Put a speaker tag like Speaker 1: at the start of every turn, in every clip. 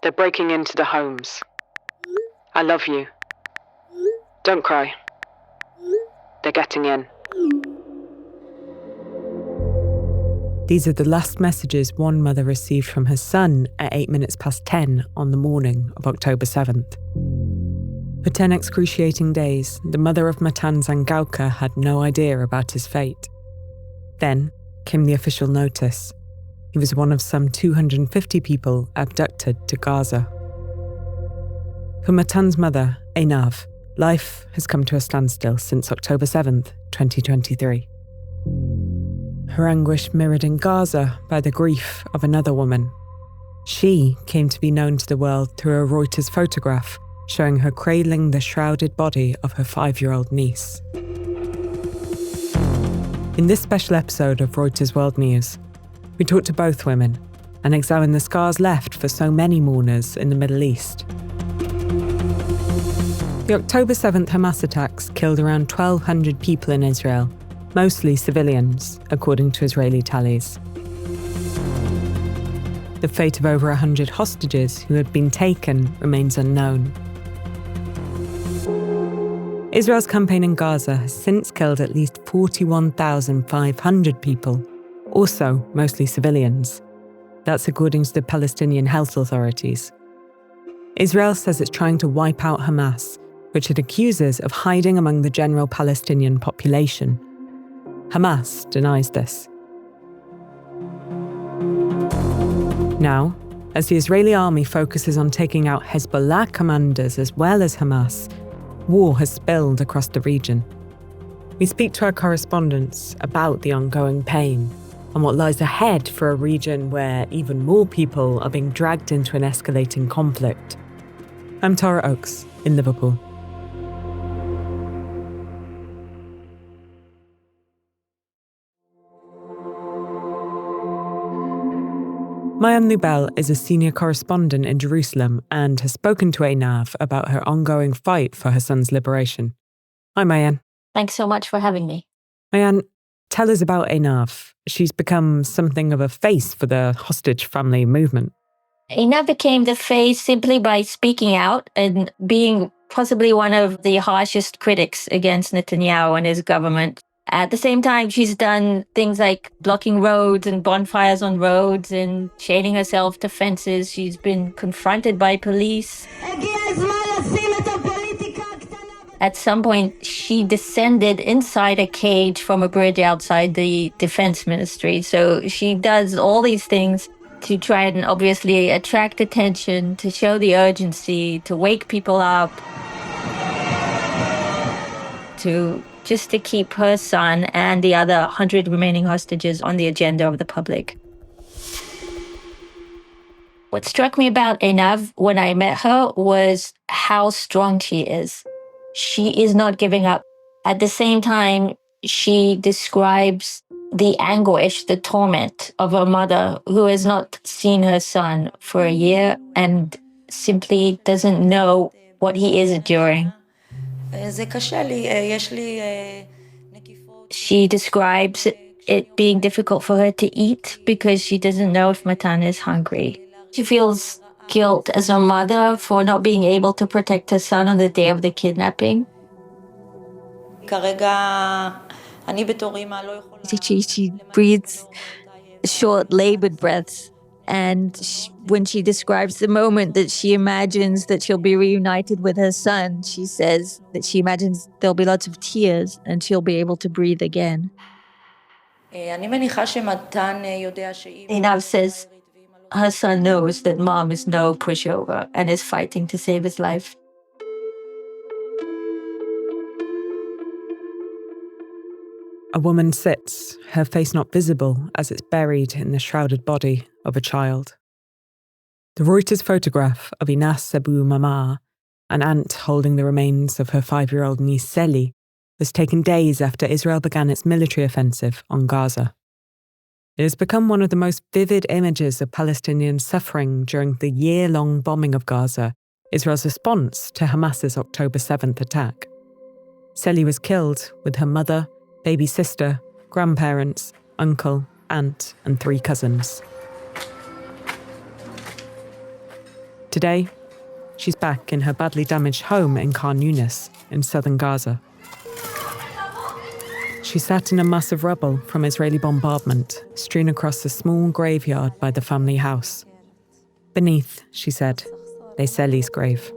Speaker 1: They're breaking into the homes. I love you. Don't cry. They're getting in.
Speaker 2: These are the last messages one mother received from her son at 8 minutes past 10 on the morning of October 7th. For 10 excruciating days, the mother of Matan Zangauka had no idea about his fate. Then came the official notice. He was one of some 250 people abducted to Gaza. For Matan's mother, Einav, life has come to a standstill since October 7th, 2023. Her anguish mirrored in Gaza by the grief of another woman. She came to be known to the world through a Reuters photograph showing her cradling the shrouded body of her 5-year-old niece. In this special episode of Reuters World News, we talked to both women and examined the scars left for so many mourners in the Middle East. The October 7th Hamas attacks killed around 1,200 people in Israel, mostly civilians, according to Israeli tallies. The fate of over 100 hostages who had been taken remains unknown. Israel's campaign in Gaza has since killed at least 41,500 people, also mostly civilians. That's according to the Palestinian health authorities. Israel says it's trying to wipe out Hamas, which it accuses of hiding among the general Palestinian population. Hamas denies this. Now, as the Israeli army focuses on taking out Hezbollah commanders as well as Hamas, war has spilled across the region. We speak to our correspondents about the ongoing pain and what lies ahead for a region where even more people are being dragged into an escalating conflict. I'm Tara Oakes in Liverpool. Mayan Luel is a senior correspondent in Jerusalem and has spoken to Einav about her ongoing fight for her son's liberation. Hi, Mayan.
Speaker 3: Thanks so much for having me.
Speaker 2: Mayan, tell us about Einav. She's become something of a face for the hostage family movement.
Speaker 3: Einav became the face simply by speaking out and being possibly one of the harshest critics against Netanyahu and his government. At the same time, she's done things like blocking roads and bonfires on roads and chaining herself to fences. She's been confronted by police. At some point, she descended inside a cage from a bridge outside the defense ministry. So she does all these things to try and obviously attract attention, to show the urgency, to wake people up, to keep her son and the other 100 remaining hostages on the agenda of the public. What struck me about Einav when I met her was how strong she is. She is not giving up. At the same time, she describes the anguish, the torment of her mother who has not seen her son for a year and simply doesn't know what he is enduring. She describes it being difficult for her to eat because she doesn't know if Matan is hungry. She feels guilt as a mother for not being able to protect her son on the day of the kidnapping. She breathes short, labored breaths. And when she describes the moment that she imagines that she'll be reunited with her son, she says that she imagines there'll be lots of tears and she'll be able to breathe again. Einav says her son knows that mom is no pushover and is fighting to save his life.
Speaker 2: A woman sits, her face not visible as it's buried in the shrouded body of a child. The Reuters photograph of Inas Abu Mamar, an aunt holding the remains of her 5-year-old niece Seli, was taken days after Israel began its military offensive on Gaza. It has become one of the most vivid images of Palestinian suffering during the year-long bombing of Gaza, Israel's response to Hamas's October 7th attack. Seli was killed with her mother, baby sister, grandparents, uncle, aunt, and 3 cousins. Today, she's back in her badly damaged home in Khan Yunis in southern Gaza. She sat in a mass of rubble from Israeli bombardment, strewn across a small graveyard by the family house. Beneath, she said, lay Seli's grave.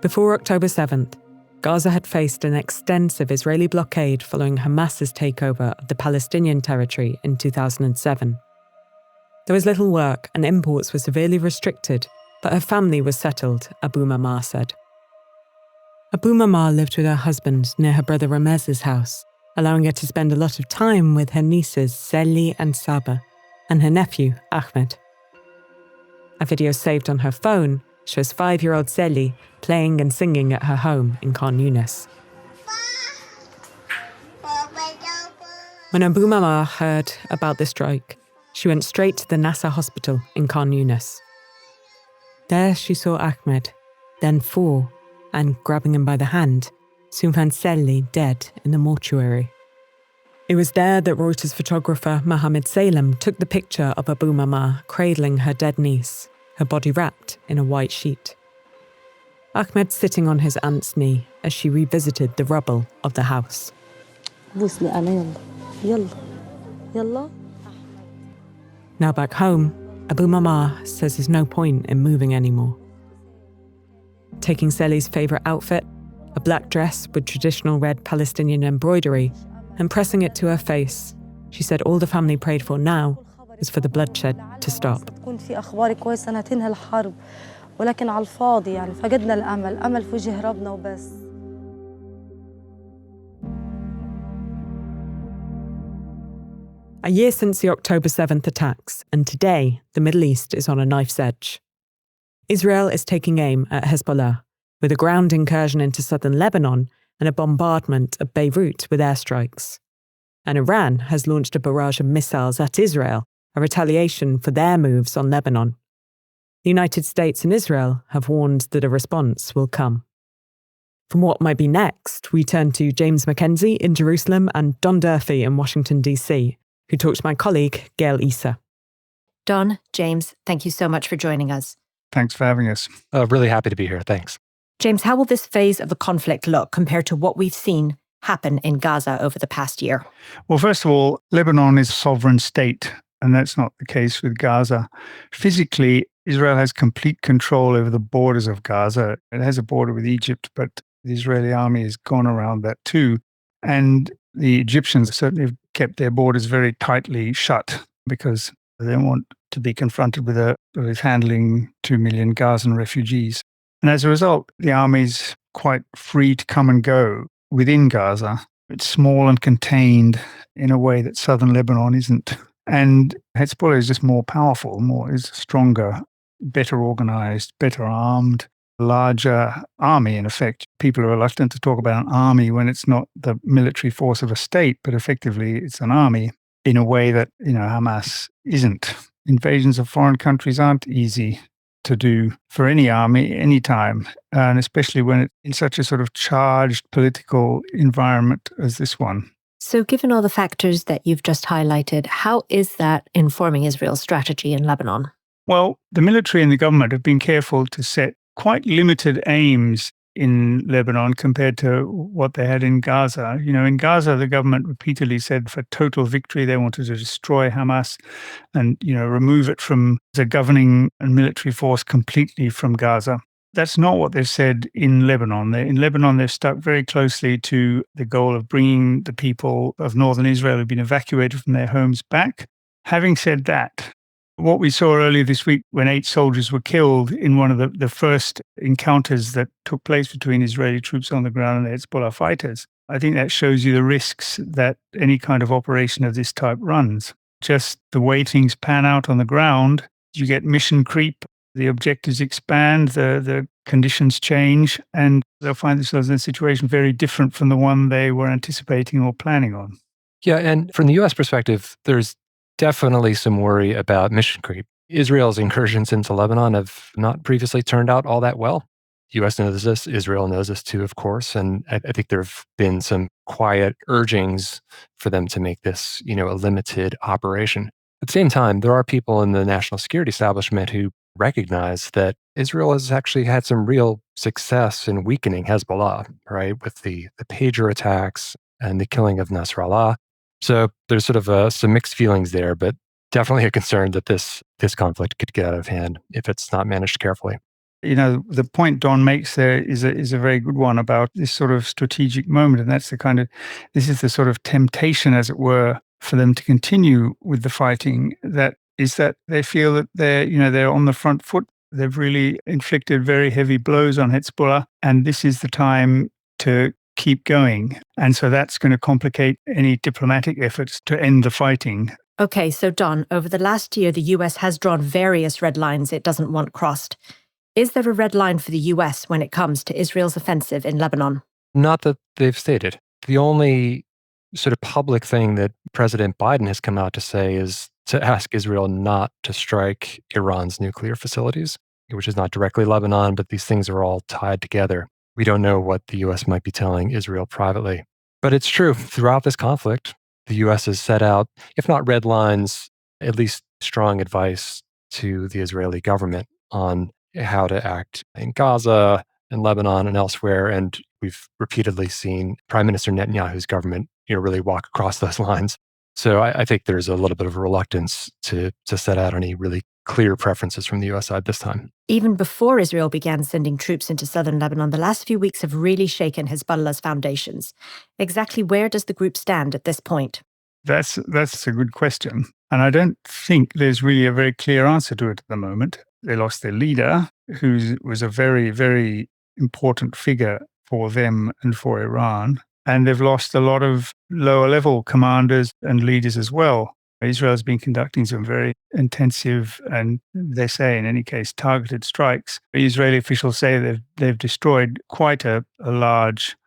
Speaker 2: Before October 7th, Gaza had faced an extensive Israeli blockade following Hamas's takeover of the Palestinian territory in 2007. There was little work and imports were severely restricted, but her family was settled, Abu Mama said. Abu Mama lived with her husband near her brother Ramez's house, allowing her to spend a lot of time with her nieces Seli and Saba and her nephew Ahmed. A video saved on her phone shows 5-year-old Seli playing and singing at her home in Khan Yunis. When Abu Mama heard about the strike, she went straight to the Nasser hospital in Khan Yunis. There she saw Ahmed, then 4, and grabbing him by the hand, soon found Seli dead in the mortuary. It was there that Reuters photographer Mohammed Salem took the picture of Abu Mama cradling her dead niece, her body wrapped in a white sheet. Ahmed sitting on his aunt's knee as she revisited the rubble of the house. Now back home, Abu Mama says there's no point in moving anymore. Taking Seli's favourite outfit, a black dress with traditional red Palestinian embroidery, and pressing it to her face, she said all the family prayed for now is for the bloodshed to stop. A year since the October 7th attacks, and today the Middle East is on a knife's edge. Israel is taking aim at Hezbollah, with a ground incursion into southern Lebanon and a bombardment of Beirut with airstrikes. And Iran has launched a barrage of missiles at Israel, a retaliation for their moves on Lebanon. The United States and Israel have warned that a response will come. From what might be next, we turn to James Mackenzie in Jerusalem and Don Durfee in Washington, D.C., who talked to my colleague, Gail Issa.
Speaker 4: Don, James, thank you so much for joining us.
Speaker 5: Thanks for having us.
Speaker 6: Really happy to be here. Thanks.
Speaker 4: James, how will this phase of the conflict look compared to what we've seen happen in Gaza over the past year?
Speaker 5: Well, first of all, Lebanon is a sovereign state, and that's not the case with Gaza. Physically, Israel has complete control over the borders of Gaza. It has a border with Egypt, but the Israeli army has gone around that too. And the Egyptians certainly have kept their borders very tightly shut because they don't want to be confronted with handling 2 million Gazan refugees. And as a result, the army's quite free to come and go within Gaza. It's small and contained in a way that southern Lebanon isn't. And Hezbollah is just more powerful, is stronger, better organized, better armed, larger army, in effect. People are reluctant to talk about an army when it's not the military force of a state, but effectively it's an army in a way that, Hamas isn't. Invasions of foreign countries aren't easy to do for any army, anytime, and especially when it's in such a sort of charged political environment as this one.
Speaker 4: So given all the factors that you've just highlighted, how is that informing Israel's strategy in Lebanon?
Speaker 5: Well, the military and the government have been careful to set quite limited aims in Lebanon compared to what they had in Gaza. In Gaza, the government repeatedly said for total victory, they wanted to destroy Hamas and, remove it from the governing and military force completely from Gaza. That's not what they've said in Lebanon. In Lebanon, they've stuck very closely to the goal of bringing the people of northern Israel who've been evacuated from their homes back. Having said that, what we saw earlier this week when 8 soldiers were killed in one of the first encounters that took place between Israeli troops on the ground and the Hezbollah fighters, I think that shows you the risks that any kind of operation of this type runs. Just the way things pan out on the ground, you get mission creep, the objectives expand, the conditions change, and they'll find themselves in a situation very different from the one they were anticipating or planning on.
Speaker 6: Yeah, and from the U.S. perspective, there's definitely some worry about mission creep. Israel's incursions into Lebanon have not previously turned out all that well. U.S. knows this, Israel knows this too, of course, and I think there have been some quiet urgings for them to make this, a limited operation. At the same time, there are people in the national security establishment who recognize that Israel has actually had some real success in weakening Hezbollah, right, with the pager attacks and the killing of Nasrallah. So there's sort of some mixed feelings there, but definitely a concern that this conflict could get out of hand if it's not managed carefully.
Speaker 5: The point Don makes there is a very good one about this sort of strategic moment. And that's this is the sort of temptation, as it were, for them to continue with the fighting. That is that they feel that they're on the front foot. They've really inflicted very heavy blows on Hezbollah. And this is the time to keep going. And so that's going to complicate any diplomatic efforts to end the fighting.
Speaker 4: Okay, so Don, over the last year, the US has drawn various red lines it doesn't want crossed. Is there a red line for the US when it comes to Israel's offensive in Lebanon?
Speaker 6: Not that they've stated. The only sort of public thing that President Biden has come out to say is to ask Israel not to strike Iran's nuclear facilities, which is not directly Lebanon, but these things are all tied together. We don't know what the US might be telling Israel privately. But it's true, throughout this conflict, the US has set out, if not red lines, at least strong advice to the Israeli government on how to act in Gaza and Lebanon and elsewhere. And we've repeatedly seen Prime Minister Netanyahu's government really walk across those lines. So I think there's a little bit of a reluctance to set out any really clear preferences from the US side this time.
Speaker 4: Even before Israel began sending troops into southern Lebanon, the last few weeks have really shaken Hezbollah's foundations. Exactly where does the group stand at this point?
Speaker 5: That's a good question. And I don't think there's really a very clear answer to it at the moment. They lost their leader, who was a very, very important figure for them and for Iran. And they've lost a lot of lower level commanders and leaders as well. Israel has been conducting some very intensive and, they say in any case, targeted strikes. Israeli officials say they've destroyed quite a large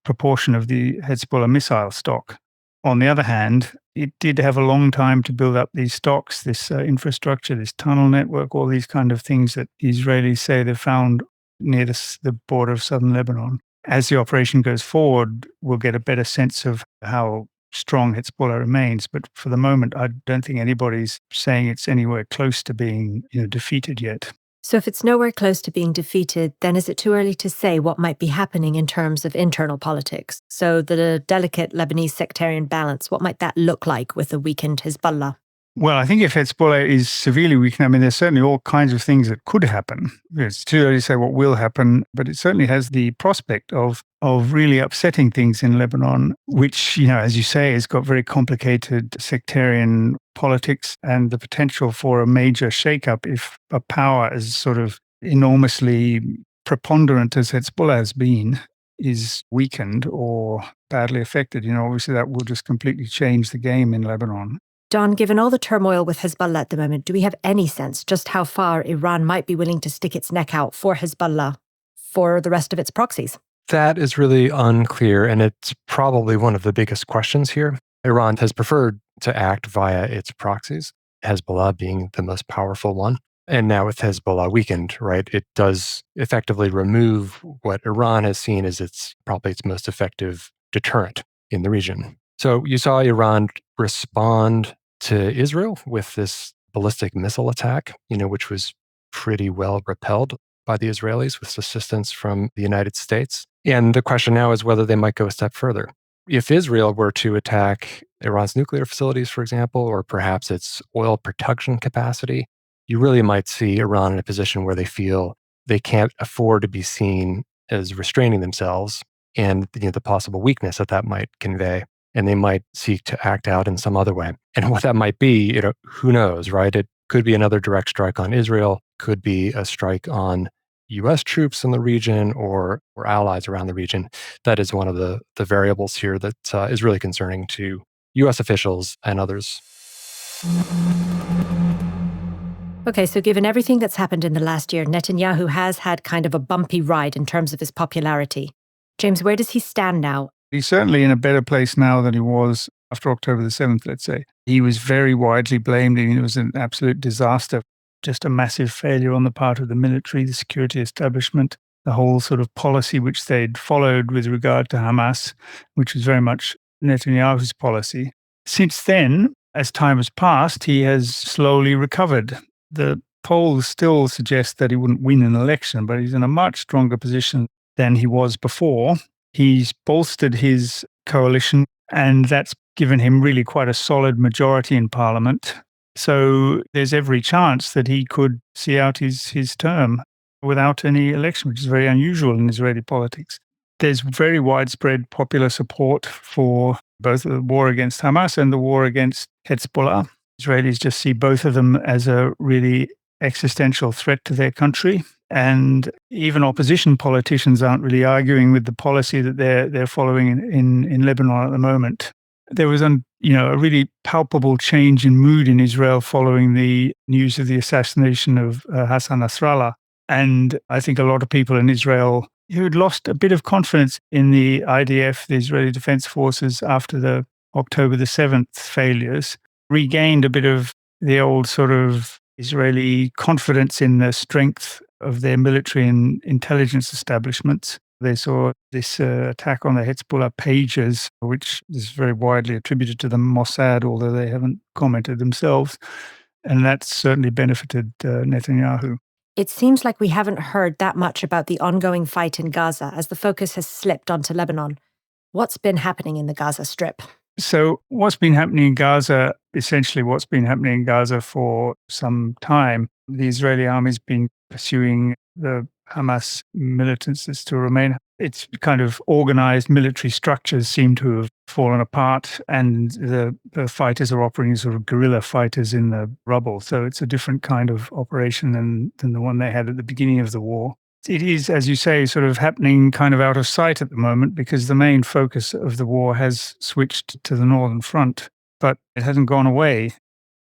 Speaker 5: proportion of the Hezbollah missile stock. On the other hand, it did have a long time to build up these stocks, this infrastructure, this tunnel network, all these kind of things that the Israelis say they've found near the border of southern Lebanon. As the operation goes forward, we'll get a better sense of how strong Hezbollah remains. But for the moment, I don't think anybody's saying it's anywhere close to being defeated yet.
Speaker 4: So if it's nowhere close to being defeated, then is it too early to say what might be happening in terms of internal politics? So the delicate Lebanese sectarian balance, what might that look like with a weakened Hezbollah?
Speaker 5: Well, I think if Hezbollah is severely weakened, there's certainly all kinds of things that could happen. It's too early to say what will happen, but it certainly has the prospect of really upsetting things in Lebanon, which, as you say, has got very complicated sectarian politics and the potential for a major shakeup if a power as sort of enormously preponderant as Hezbollah has been is weakened or badly affected. Obviously that will just completely change the game in Lebanon.
Speaker 4: Don, given all the turmoil with Hezbollah at the moment, do we have any sense just how far Iran might be willing to stick its neck out for Hezbollah for the rest of its proxies?
Speaker 6: That is really unclear, and it's probably one of the biggest questions here. Iran has preferred to act via its proxies, Hezbollah being the most powerful one. And now with Hezbollah weakened, right, it does effectively remove what Iran has seen as probably its most effective deterrent in the region. So you saw Iran respond to Israel with this ballistic missile attack, which was pretty well repelled by the Israelis with assistance from the United States. And the question now is whether they might go a step further. If Israel were to attack Iran's nuclear facilities, for example, or perhaps its oil production capacity, you really might see Iran in a position where they feel they can't afford to be seen as restraining themselves and the possible weakness that might convey. And they might seek to act out in some other way. And what that might be, who knows, right? It could be another direct strike on Israel, could be a strike on US troops in the region or allies around the region. That is one of the variables here that is really concerning to US officials and others.
Speaker 4: Okay, so given everything that's happened in the last year, Netanyahu has had kind of a bumpy ride in terms of his popularity. James, where does he stand now?
Speaker 5: He's certainly in a better place now than he was after October the 7th, let's say. He was very widely blamed. It was an absolute disaster, just a massive failure on the part of the military, the security establishment. the whole sort of policy which they'd followed with regard to Hamas, which was very much Netanyahu's policy. Since then, as time has passed, he has slowly recovered. The polls still suggest that he wouldn't win an election, but he's in a much stronger position than he was before. He's bolstered his coalition, and that's given him really quite a solid majority in parliament. So there's every chance that he could see out his term without any election, which is very unusual in Israeli politics. There's very widespread popular support for both the war against Hamas and the war against Hezbollah. Israelis just see both of them as a really existential threat to their country. And even opposition politicians aren't really arguing with the policy that they're following in Lebanon at the moment. There was a really palpable change in mood in Israel following the news of the assassination of Hassan Nasrallah. And I think a lot of people in Israel who had lost a bit of confidence in the IDF, the Israeli Defense Forces, after the October the 7th failures, regained a bit of the old sort of Israeli confidence in the strength of their military and intelligence establishments. They saw this attack on the Hezbollah pages, which is very widely attributed to the Mossad, although they haven't commented themselves. And that's certainly benefited Netanyahu.
Speaker 4: It seems like we haven't heard that much about the ongoing fight in Gaza as the focus has slipped onto Lebanon. What's been happening in the Gaza Strip?
Speaker 5: So what's been happening in Gaza, essentially what's been happening in Gaza for some time, the Israeli army's been pursuing the Hamas militants to remain. Its kind of organized military structures seem to have fallen apart, and the fighters are operating as sort of guerrilla fighters in the rubble. So it's a different kind of operation than the one they had at the beginning of the war. It is, as you say, sort of happening kind of out of sight at the moment because the main focus of the war has switched to the northern front, but it hasn't gone away.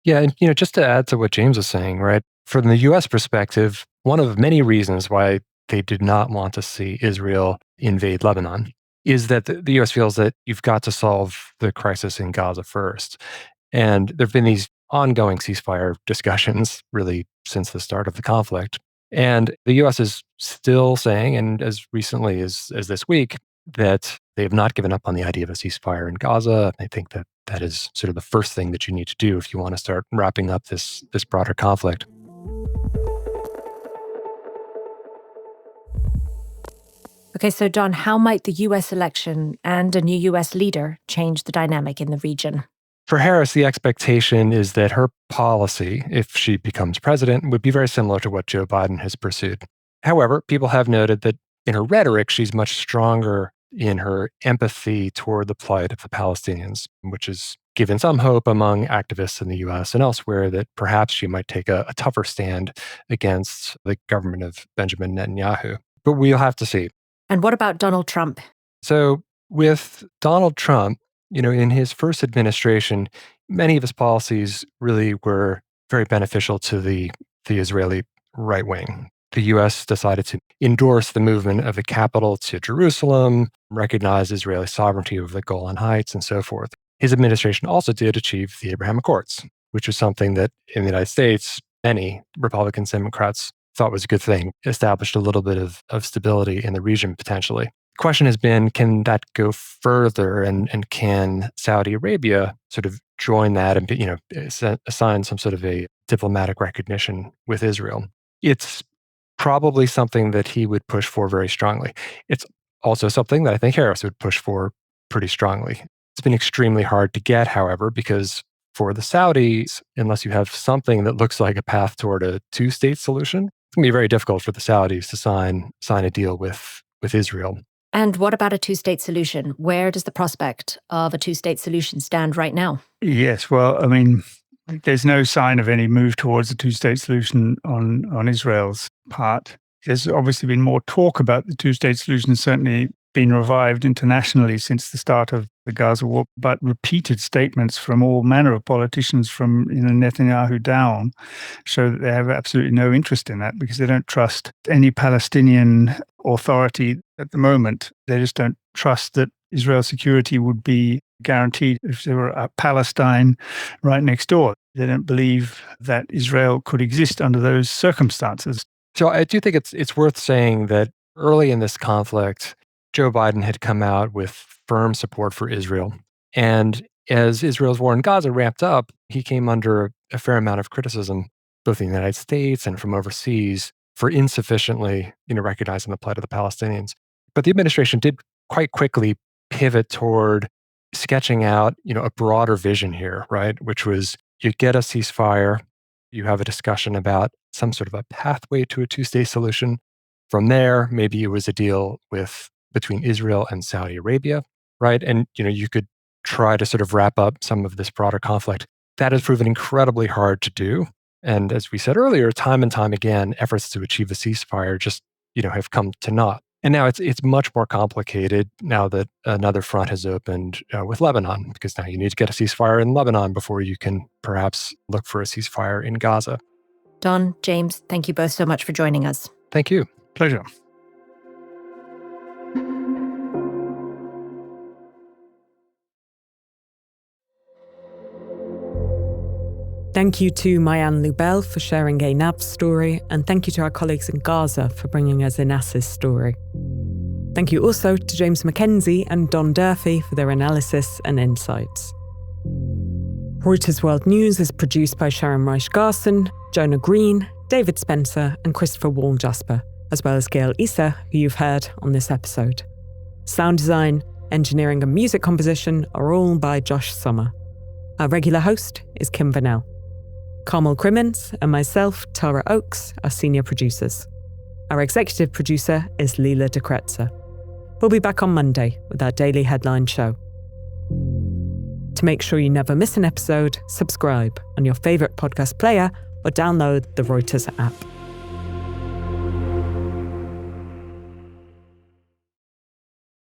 Speaker 6: Yeah, and just to add to what James was saying, right? From the U.S. perspective, one of many reasons why they did not want to see Israel invade Lebanon is that the U.S. feels that you've got to solve the crisis in Gaza first. And there have been these ongoing ceasefire discussions really since the start of the conflict. And the U.S. is still saying, and as recently as this week, that they have not given up on the idea of a ceasefire in Gaza. I think that is sort of the first thing that you need to do if you want to start wrapping up this broader conflict.
Speaker 4: Okay, so Don, how might the US election and a new US leader change the dynamic in the region?
Speaker 6: For Harris, the expectation is that her policy, if she becomes president, would be very similar to what Joe Biden has pursued. However, people have noted that in her rhetoric, she's much stronger in her empathy toward the plight of the Palestinians, which has given some hope among activists in the US and elsewhere that perhaps she might take a tougher stand against the government of Benjamin Netanyahu. But we'll have to see.
Speaker 4: And what about Donald Trump?
Speaker 6: So with Donald Trump, in his first administration, many of his policies really were very beneficial to the Israeli right wing. The U.S. decided to endorse the movement of the capital to Jerusalem, recognize Israeli sovereignty over the Golan Heights, and so forth. His administration also did achieve the Abraham Accords, which was something that in the United States, many Republicans and Democrats thought was a good thing, established a little bit of stability in the region potentially. The question has been, can that go further and can Saudi Arabia sort of join that and assign some sort of a diplomatic recognition with Israel? It's probably something that he would push for very strongly. It's also something that I think Harris would push for pretty strongly. It's been extremely hard to get, however, because for the Saudis, unless you have something that looks like a path toward a two-state solution, it's going to be very difficult for the Saudis to sign a deal with Israel.
Speaker 4: And what about a two-state solution? Where does the prospect of a two-state solution stand right now?
Speaker 5: Yes, well, I mean, there's no sign of any move towards a two-state solution on Israel's part. There's obviously been more talk about the two-state solution, certainly been revived internationally since the start of the Gaza war, but repeated statements from all manner of politicians from Netanyahu down show that they have absolutely no interest in that because they don't trust any Palestinian authority at the moment. They just don't trust that Israel's security would be guaranteed if there were a Palestine right next door. They don't believe that Israel could exist under those circumstances.
Speaker 6: So I do think it's worth saying that Early in this conflict, Joe Biden had come out with firm support for Israel. And as Israel's war in Gaza ramped up, he came under a fair amount of criticism, both in the United States and from overseas, for insufficiently, recognizing the plight of the Palestinians. But the administration did quite quickly pivot toward sketching out, a broader vision here, right? Which was you get a ceasefire, you have a discussion about some sort of a pathway to a two-state solution. From there, maybe it was a deal between Israel and Saudi Arabia, right? And you could try to sort of wrap up some of this broader conflict. That has proven incredibly hard to do. And as we said earlier, time and time again, efforts to achieve a ceasefire just, have come to naught. And now it's much more complicated now that another front has opened with Lebanon, because now you need to get a ceasefire in Lebanon before you can perhaps look for a ceasefire in Gaza.
Speaker 4: Don, James, thank you both so much for joining us.
Speaker 6: Thank you.
Speaker 5: Pleasure.
Speaker 2: Thank you to Mayan Luel for sharing Einav's story, and thank you to our colleagues in Gaza for bringing us Inas's story. Thank you also to James Mackenzie and Don Durfee for their analysis and insights. Reuters World News is produced by Sharon Reich-Garson, Jonah Green, David Spencer and Christopher Wall-Jasper, as well as Gail Issa, who you've heard on this episode. Sound design, engineering and music composition are all by Josh Sommer. Our regular host is Kim Vernell. Carmel Crimmins and myself, Tara Oakes, are senior producers. Our executive producer is Leela DeKretzer. We'll be back on Monday with our daily headline show. To make sure you never miss an episode, subscribe on your favourite podcast player or download the Reuters app.